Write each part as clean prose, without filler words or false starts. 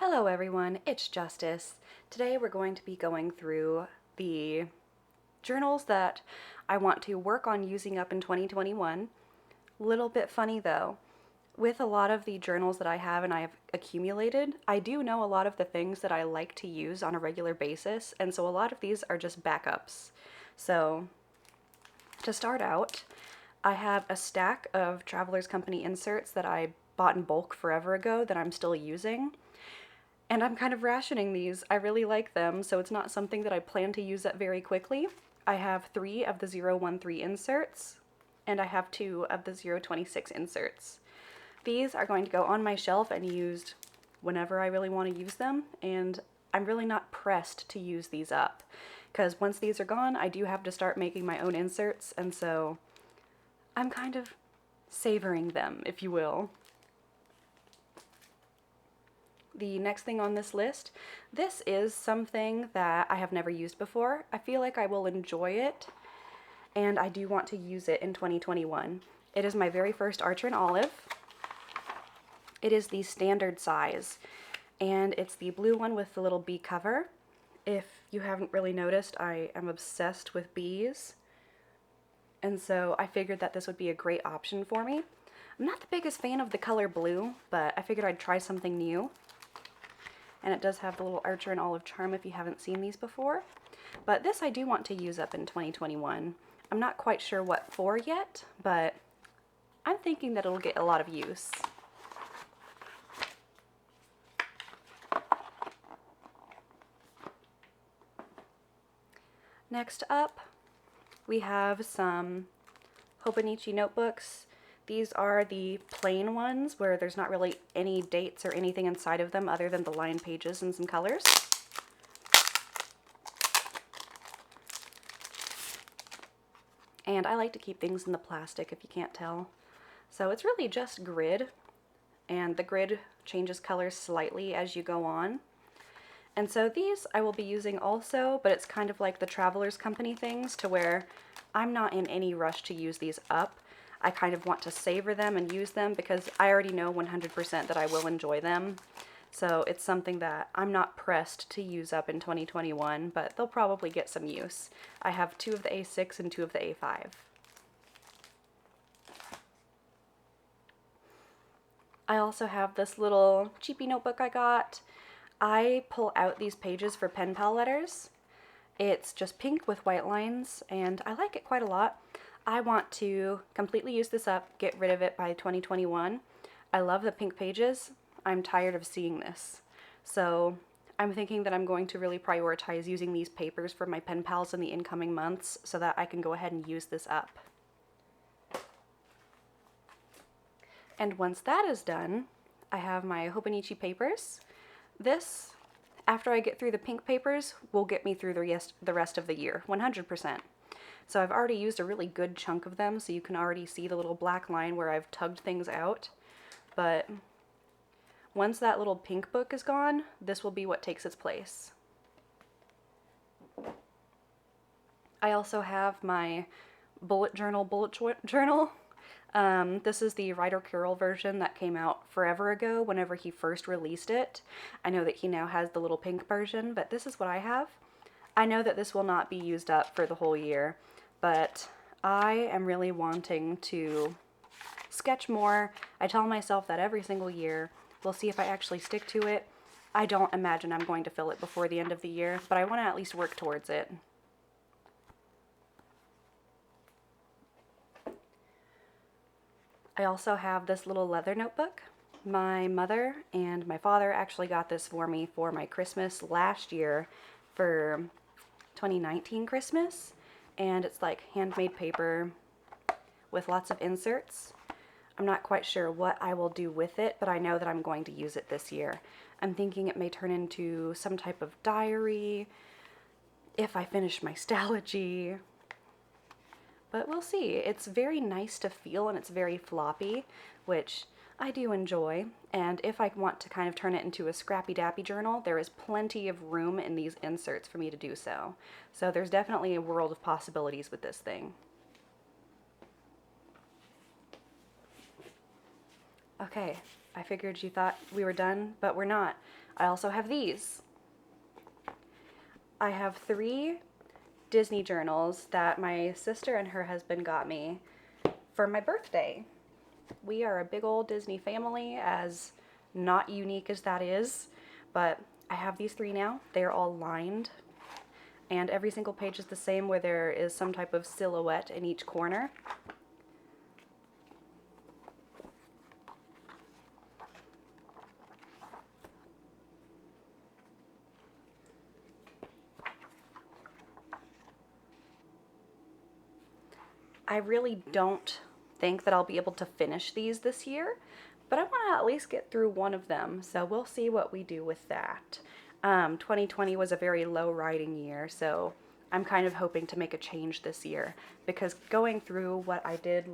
Hello everyone, it's Justice. Today we're going to be going through the journals that I want to work on using up in 2021. Little bit funny though, with a lot of the journals that I have and I have accumulated, I do know a lot of the things that I like to use on a regular basis, and so a lot of these are just backups. So to start out, I have a stack of Travelers Company inserts that I bought in bulk forever ago that I'm still using. And I'm kind of rationing these. I really like them, so it's not something that I plan to use up very quickly. I have 3 of the 013 inserts, and I have 2 of the 026 inserts. These are going to go on my shelf and used whenever I really want to use them, and I'm really not pressed to use these up, because once these are gone, I do have to start making my own inserts, and so I'm kind of savoring them, if you will. The next thing on this list, this is something that I have never used before. I feel like I will enjoy it, and I do want to use it in 2021. It is my very first Archer in Olive. It is the standard size, and it's the blue one with the little bee cover. If you haven't really noticed, I am obsessed with bees, and so I figured that this would be a great option for me. I'm not the biggest fan of the color blue, but I figured I'd try something new. And it does have the little Archer in Olive charm if you haven't seen these before. But this I do want to use up in 2021. I'm not quite sure what for yet, but I'm thinking that it'll get a lot of use. Next up, we have some Hobonichi notebooks. These are the plain ones where there's not really any dates or anything inside of them other than the line pages and some colors. And I like to keep things in the plastic if you can't tell. So it's really just grid, and the grid changes colors slightly as you go on. And so these I will be using also, but it's kind of like the Travelers Company things to where I'm not in any rush to use these up. I kind of want to savor them and use them because I already know 100% that I will enjoy them. So it's something that I'm not pressed to use up in 2021, but they'll probably get some use. I have 2 of the A6 and 2 of the A5. I also have this little cheapy notebook I got. I pull out these pages for pen pal letters. It's just pink with white lines, and I like it quite a lot. I want to completely use this up, get rid of it by 2021. I love the pink pages. I'm tired of seeing this. So I'm thinking that I'm going to really prioritize using these papers for my pen pals in the incoming months so that I can go ahead and use this up. And once that is done, I have my Hobonichi papers. This, after I get through the pink papers, will get me through the rest of the year, 100%. So I've already used a really good chunk of them, so you can already see the little black line where I've tugged things out. But once that little pink book is gone, this will be what takes its place. I also have my bullet journal. This is the Ryder Carroll version that came out forever ago whenever he first released it. I know that he now has the little pink version, but this is what I have. I know that this will not be used up for the whole year, but I am really wanting to sketch more. I tell myself that every single year. We'll see if I actually stick to it. I don't imagine I'm going to fill it before the end of the year, but I want to at least work towards it. I also have this little leather notebook. My mother and my father actually got this for me for my Christmas last year for 2019 Christmas, and it's like handmade paper with lots of inserts. I'm not quite sure what I will do with it, but I know that I'm going to use it this year. I'm thinking it may turn into some type of diary if I finish my Stalogy, but we'll see. It's very nice to feel, and it's very floppy, which I do enjoy, and if I want to kind of turn it into a scrappy dappy journal, there is plenty of room in these inserts for me to do so. So there's definitely a world of possibilities with this thing. Okay, I figured you thought we were done, but we're not. I also have these. I have 3 Disney journals that my sister and her husband got me for my birthday. We are a big old Disney family, as not unique as that is, but I have these 3 now. They are all lined, and every single page is the same, where there is some type of silhouette in each corner. I really don't think that I'll be able to finish these this year, but I want to at least get through one of them, so we'll see what we do with that. 2020 was a very low writing year, so I'm kind of hoping to make a change this year, because going through what I did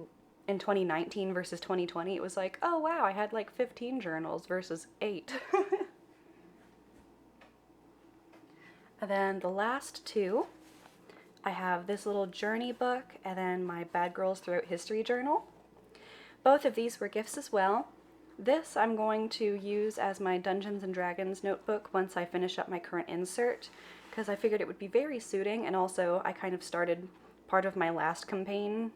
in 2019 versus 2020, it was like, oh wow, I had like 15 journals versus 8. And then the last 2, I have this little journey book and then my Bad Girls Throughout History journal. Both of these were gifts as well. This I'm going to use as my Dungeons & Dragons notebook once I finish up my current insert, because I figured it would be very suiting, and also I kind of started part of my last campaign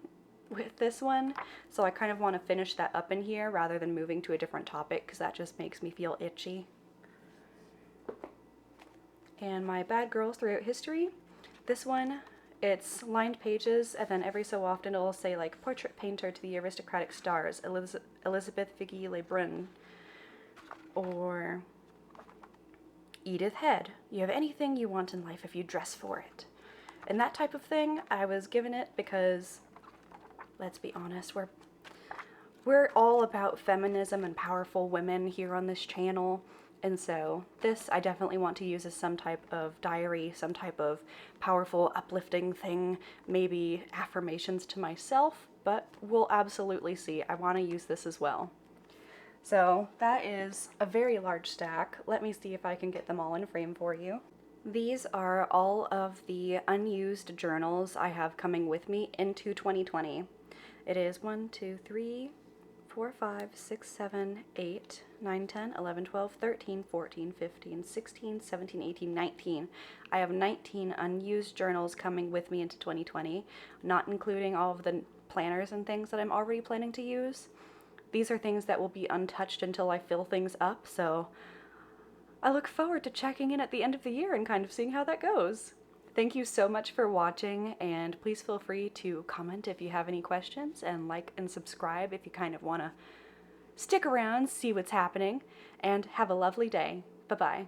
with this one, so I kind of want to finish that up in here rather than moving to a different topic, because that just makes me feel itchy. And my Bad Girls Throughout History, this one, it's lined pages, and then every so often it'll say like portrait painter to the aristocratic stars, Elizabeth Viggy Lebrun, or Edith Head. You have anything you want in life if you dress for it. And that type of thing, I was given it because, let's be honest, we're all about feminism and powerful women here on this channel. And so this I definitely want to use as some type of diary, some type of powerful, uplifting thing, maybe affirmations to myself, but we'll absolutely see. I want to use this as well. So that is a very large stack. Let me see if I can get them all in frame for you. These are all of the unused journals I have coming with me into 2020. It is 1, 2, 3, 4, 5, 6, 7, 8, 9, 10, 11, 12, 13, 14, 15, 16, 17, 18, 19. I have 19 unused journals coming with me into 2020, not including all of the planners and things that I'm already planning to use. These are things that will be untouched until I fill things up, so I look forward to checking in at the end of the year and kind of seeing how that goes. Thank you so much for watching, and please feel free to comment if you have any questions, and like and subscribe if you kind of want to stick around, see what's happening, and have a lovely day. Bye-bye.